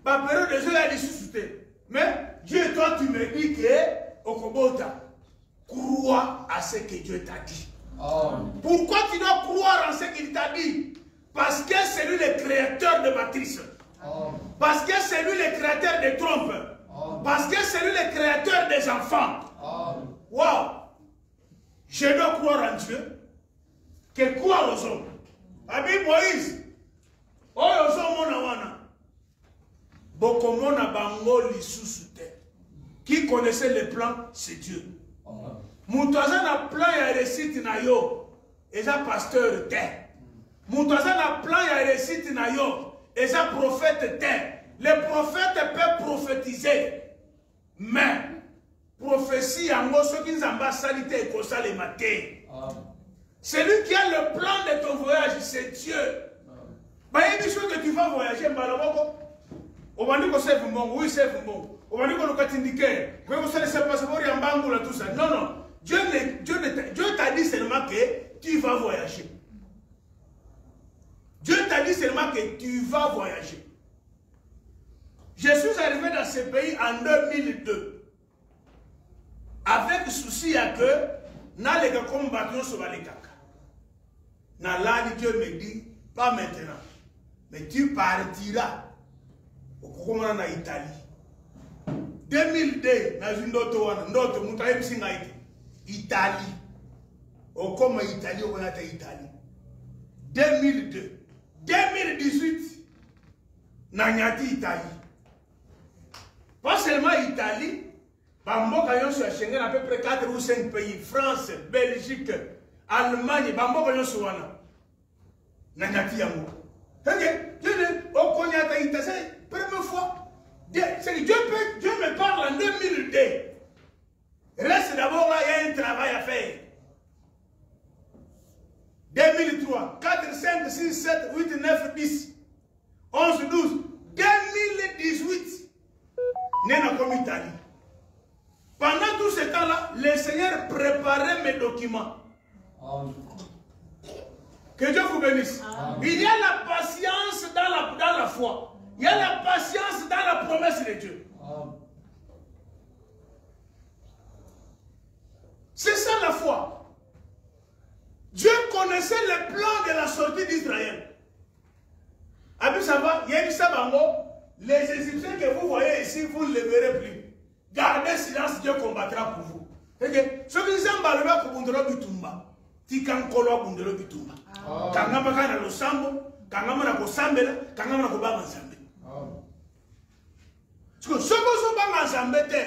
pas période de jeu à discuter. Mais Dieu, toi tu me dis que Okobota, crois à ce que Dieu t'a dit. Pourquoi tu dois croire en ce qu'il t'a dit? Parce que c'est lui le créateur de matrice. Parce que c'est lui le créateur des trompes. Parce que c'est lui le créateur des enfants. Waouh! Je dois croire en Dieu. Que croire aux hommes. Abi Moïse. Oh, aux hommes, mon awana. Bokomona bango lisusu. Qui connaissait les plans? C'est Dieu. Moutaza na plan ya récite na yo. Et ça pasteur terre. Moutaza na plan ya récite na yo. Et ça prophète terre. Les prophètes peuvent prophétiser. Mais, prophétie en gros, ceux qui nous ont salité et qu'on ça les matin. Celui qui a le plan de ton voyage, c'est Dieu. Bah, il y a des choses que tu vas voyager, on va dire que c'est bon, oui, c'est bon. On va dire que nous t'indiquer. Vous savez, c'est pas ça, tout ça. Non, non. Dieu t'a dit seulement que tu vas voyager. Dieu t'a dit seulement que tu vas voyager. Je suis arrivé dans ce pays en 2002. Avec le souci que n'a les gars comme bâton sur les caca. N'a là, Dieu me dit, pas maintenant. Mais tu partiras okokomana na Italie 2002 na ndoto wana ndoto mutu ayebisinga ite Italie okoma Italie okonata Italie 2002 2018 na nyati Italie pas seulement Italie bamboka yonso ya Schengen à peu près 4 ou 5 pays France Belgique Allemagne bamboka yonso wana na nyati yango okonyata Italie c'est la première fois Dieu me parle en 2002. Reste d'abord là, il y a un travail à faire. 2003, 4, 5, 6, 7, 8, 9, 10, 11, 12, 2018. N'est comme Italie. Pendant tout ce temps-là, le Seigneur préparait mes documents. Que Dieu vous bénisse. Amen. Il y a la patience dans la foi. Il y a la patience dans la promesse de Dieu. C'est ça la foi. Dieu connaissait le plan de la sortie d'Israël. Après ça va, il y a une sabango. Les Égyptiens que vous voyez ici, vous ne les verrez plus. Gardez silence, Dieu combattra pour vous. Ce qui sont balbés pour Bundelo Bitumba. Tikankolo Bundelo Bitumba. Kangama kana lo sambo, kangama na ko sambela, kangama na ko ba nzambe. Parce que ce que sont pas nzambe te.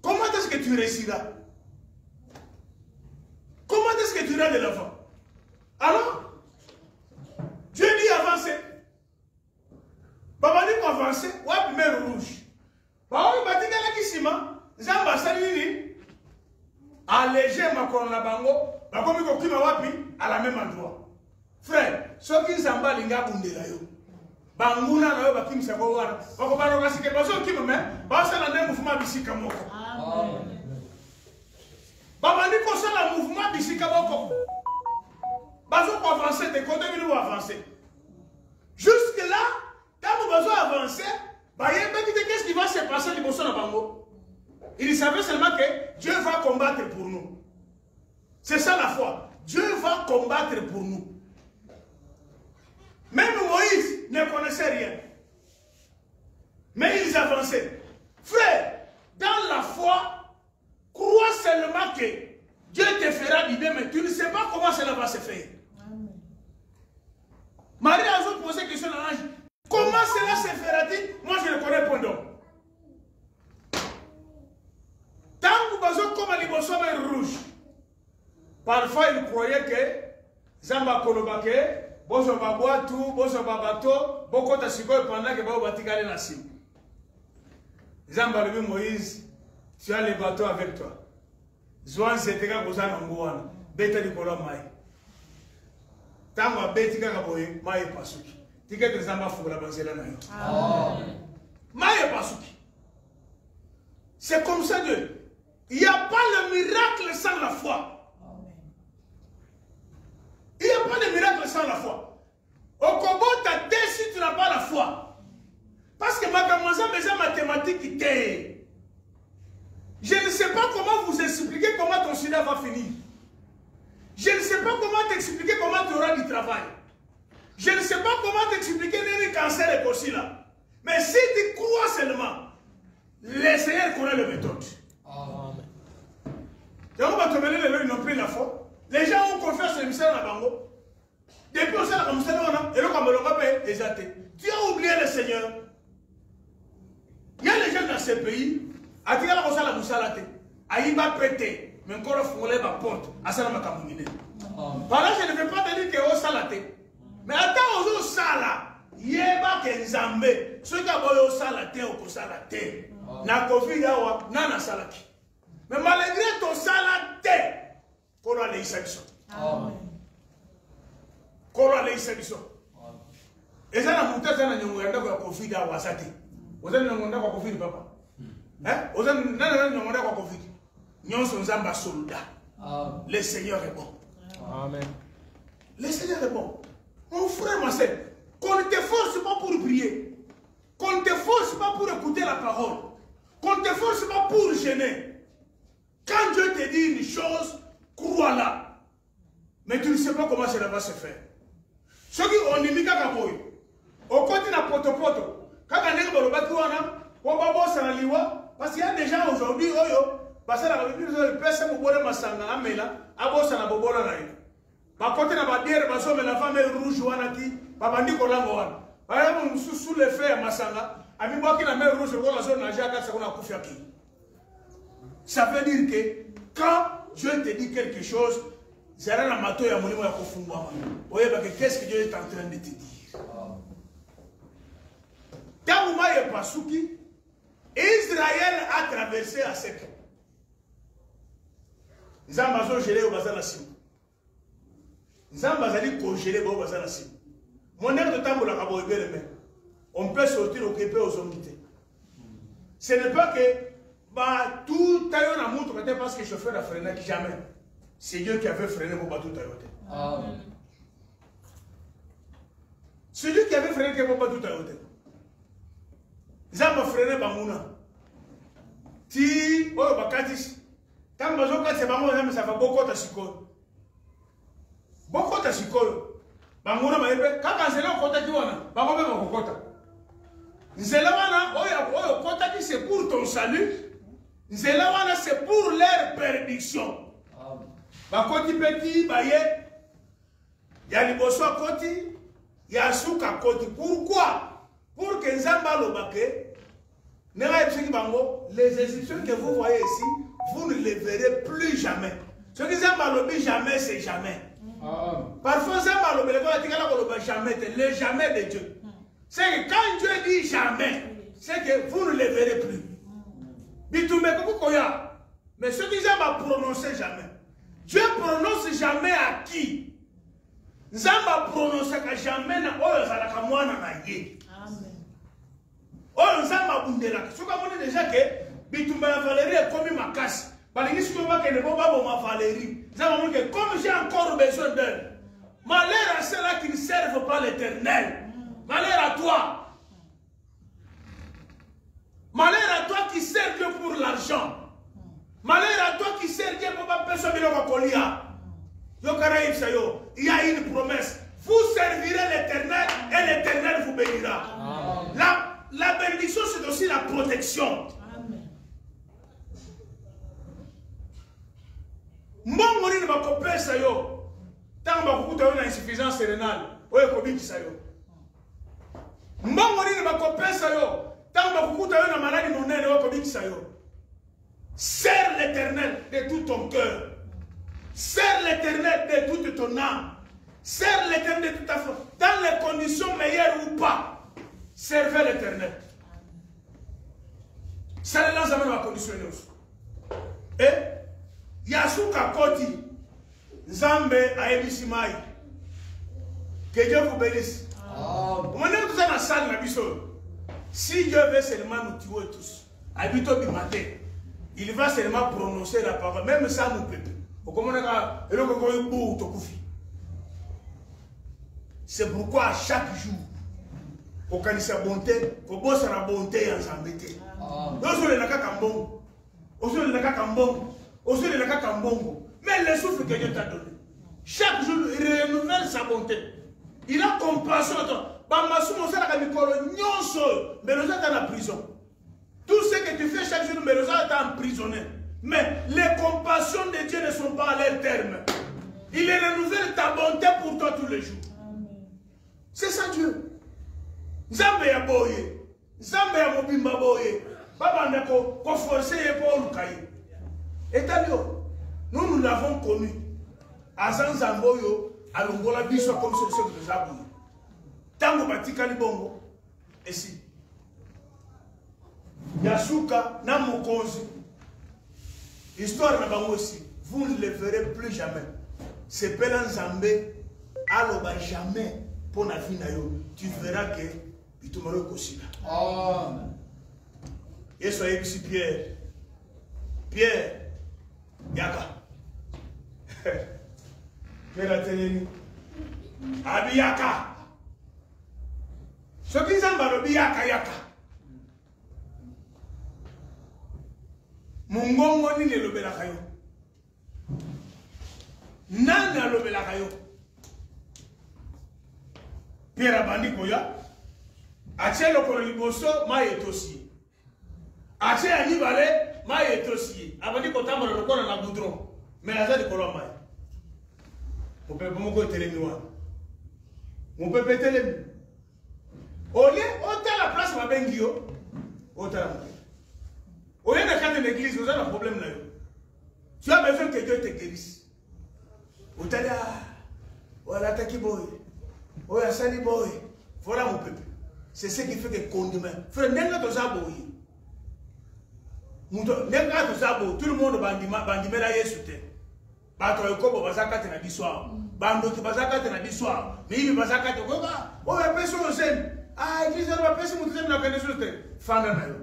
Comment est-ce que tu réussiras? Comment est-ce que tu iras de l'avant? Alors, Dieu dit avancer. Baba dit pour avancer, wap mer rouge. Baba dit batika la kisima, zamba salini, alléger ma corona bango, bakomi ko kima wapi à la même endroit. Frère, ceux qui zamba linga bundela yo. Banguna na yo bakim sa ko wana. Bako baro kasike baso kima me, basa na ndem mouvement bisika moko. Amen. Baba dit ko ça la mouvement bisika moko. Baso pour avancer de côté venu avancer. Jusque là, quand vous besoin avancer, qu'est-ce qui va se passer du Bosson à Bango? Il savait seulement que Dieu va combattre pour nous. C'est ça la foi. Dieu va combattre pour nous. Même Moïse ne connaissait rien. Mais ils avançaient. Frère, dans la foi, crois seulement que Dieu te fera du bien, mais tu ne sais pas comment cela va se faire. Marie a posé la question à l'ange. Comment cela se fera-t-il? Moi je ne connais pas d'homme. Tant que vous avez comme les bossons rouges. Parfois il croyait que Zamba Kolobake, Bozo Babouatou, Bozo Babato, Boko Tassiko pendant que Bao Batikale Nassim. Zamba le Moïse, tu as les bateaux avec toi. Zouan Zetega Bozan Angouan, Beta di Kolomai. Tamba betika kaboye maye pasuki. Tika tezamba fugula banzela na yo. Amen. Maye pasuki. C'est comme ça Dieu. Il n'y a pas le miracle sans la foi. Amen. Il n'y a pas de miracle sans la foi. Au Congo, t'as dit si tu n'as pas la foi. Parce que ma camarade mes mathématiques était. Je ne sais pas comment vous expliquer comment ton sida va finir. Je ne sais pas comment t'expliquer comment tu auras du travail. Je ne sais pas comment t'expliquer le cancer est possible là. Mais si tu crois seulement, le Seigneur connaît les méthodes. Amen. Ils n'ont pris la foi. Les gens ont confiance au ministère de la Bango. Depuis on sait la commission, et le Cameroun est exalté. Tu as oublié le Seigneur. Il y a les gens dans ce pays, à qui la Moussala Aïba pété. Mais encore il faut lever ma porte à ça ma camoufler. Par là je ne veux pas te dire que au salaté. Mais attends aux sala, yeba que nzambe, ceux qui ont au salaté ou au salaté. Na Covid yawa na salaki. Mais malgré ton salaté, qu'on a les exceptions. Amen. Qu'on a les exceptions. Et ça na monté ça na nyongenda kwa Covid yawa sati. Ozana nyongenda kwa Covid papa. Ozana nana nyongenda kwa Covid. Nous sommes un soldat. Le Seigneur est bon. Amen. Le Seigneur est bon. Mon frère, ma soeur, qu'on ne te force pas pour prier. Qu'on ne te force pas pour écouter la parole. Qu'on ne te force pas pour gêner. Quand Dieu te dit une chose, crois-la. Mais tu ne sais pas comment cela va se faire. Ceux qui ont mis Kakaboy, au côté na poto. Quand on est dans le bâtiment, on va bosser dans l'Iwa. Parce qu'il y a des gens aujourd'hui, parce que la personne qui a masanga amela, a bossé na bobola na yo. Par contre, na badière, parce que la femme est rouge ou anati, babandi kolango wana. Par exemple, sous le fait masanga, ami moi qui na mer rouge, on la zone nager à ça qu'on a confiaki. Ça veut dire que quand Dieu te dit quelque chose, zara na mato ya molimo ya kofungwa. Oye ba qu'est-ce que Dieu est en train de te dire? Quand vous est pasuki, Israël a traversé à sec. Ils ont gelé au bazar la sim. Ils ont congelé au bazar la sim. Mon air de temps pour la caboïbe, on peut sortir au képé aux hommes. Ce n'est pas que tout taillon à montre parce que le chauffeur a freiné jamais. C'est Dieu qui avait freiné pour tout taillon. C'est lui qui avait freiné pour tout taillon. Ils ont freiné Bamouna. Si, oh, Bakatis. Tant que c'est Bamouna, ça va beaucoup de sicole. Beaucoup de sicole. Bamouna, quand c'est là, on compte qui on a. Bamouna, on compte. Nzelawana, oh, compte qui c'est pour ton salut. Nzelawana, c'est pour leur perdition. Bakoti petit, baye. Il y a Liboso à Koti, il y a Souk à Koti. Pourquoi? Pour que Nzamba Lobake, les institutions que vous voyez ici, vous ne les verrez plus jamais. Ce que Nzamba Lobi jamais, c'est jamais. Parfois, Nzamba Lobi, jamais, le jamais de Dieu. C'est que quand Dieu dit jamais, c'est que vous ne les verrez plus. Mais ce que Nzamba prononce jamais. Dieu prononce jamais à qui? Nzamba prononce jamais na oyo zalaka mwana na ye. Oh, Nzamba bundela. Ce qu'on dit déjà que Bitumba la Valérie est comme Makasi. Balingi si tu vois que ne peut pas ma Valérie. Nzamba dit que comme j'ai encore besoin d'elle, malheur à ceux-là qui ne servent pas l'Éternel. Malheur à toi. Malheur à toi qui sert Dieu pour l'argent. Malheur à toi qui sert Dieu pour pas personne de colia. Il y a une promesse. Vous servirez l'Éternel et l'Éternel vous bénira. La bénédiction, c'est aussi la protection. Mbongoni ne va pas ça yo. Tant que vous avez une insuffisance rénale, oye kobi ça yo. Mbongoni ne va pas ça yo. Tant que vous avez une maladie monnaie, oye kobi ça yo. Sers l'Éternel de tout ton cœur. Sers l'Éternel de toute ton âme. Sers l'Éternel de toute ta force. Dans les conditions meilleures ou pas. Servez l'Éternel. Ça les lance à la condition aussi. Et Yasuka Koti Zambe a Ebisimai. Que Dieu vous bénisse. On est tous dans la salle de la. Si Dieu veut seulement nous tuer tous, habitons du matin, il va seulement prononcer la parole, même ça nous peuple. C'est pourquoi à chaque jour, au Kanisa bonté, au boss à la bonté en Zambété. Mais le souffle que Dieu t'a donné, chaque jour, il renouvelle sa bonté. Il a compassion à toi. Mais nous sommes dans la prison. Tout ce que tu fais chaque jour, mais nous sommes emprisonnés. Mais les compassions de Dieu ne sont pas à leur terme. Il renouvelle ta bonté pour toi tous les jours. C'est ça Dieu. Nzambe ya boye. Nzambe ya mobimba boye. Baba ndeko ko forcer pour lukaye. Et talio, nous l'avons connu. Azan Zamboyo alongola biso comme ce que nous avons. Tango batika libongo. Et si Yasuka na mokonzi. Histoire na bango aussi. Vous ne le verrez plus jamais. C'est Pélan Zambé. Aloba jamais. Pour la vie, tu verras que tu me reconnais. Et soyez ici, Pierre. Pierre, Yaka. Pierre a tenu. Abi Yaka. Ce qui s'en va, le Yaka Yaka. Mungongo ni le belakayo. Nana le belakayo. Pierre Abandi Koya, atie lokolo liboso mai etosi atie ya mibale mai etosi abandi kotambola lokola na goudron mais aza likolo mai mopepe moko etelemi wana mopepe etelemi olie otala place babengi yo otala mopepe olie na kati na église oza na problème na yo tu as besoin que Dieu te guérisse otala oalataki boye oyo asali boye voilà mopepe. C'est ce qui fait que condamner. Frère, n'est-ce pas tout le monde bandime la yesute. Bato yokobo bazakate na biswa. Bando ki bazakate na biswa. Mimi bazakate ko ba. O ya peso no sem. Ah, église na peso mutu sem na kandeso te. Fanda na yo.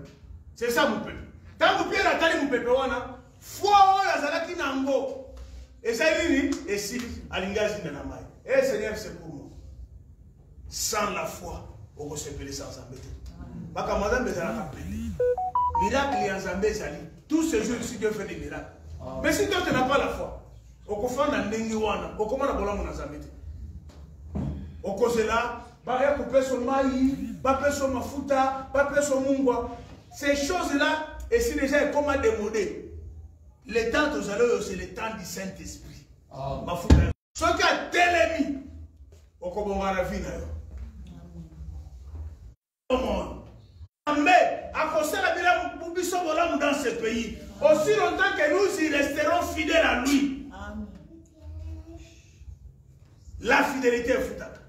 C'est ça mon peuple. Tant que Pierre atali mon peuple wana, foi ya zalaki nango. Et ça nini? Et si alingazi na mai. Eh Seigneur, c'est pour moi. Sans la foi. On se peut sans embêter. Miracle et Zambé Zali. Tous ces jours ici, Dieu fait des miracles. Mais si toi tu n'as pas la foi, on confond dans l'Engiwana, on commande à Bolam dans Zambé. On cause là, Baria couper son maï, Bapé son mafuta, Bapé son mungwa. Ces choses-là, et si déjà est comment démodé, le temps aux alleux, c'est le temps du Saint-Esprit. Mafuta. Ce qui a télémi, on commande la vie. Mais à cause de la dans ce pays, aussi longtemps que nous y resterons fidèles à lui. La fidélité est foutable.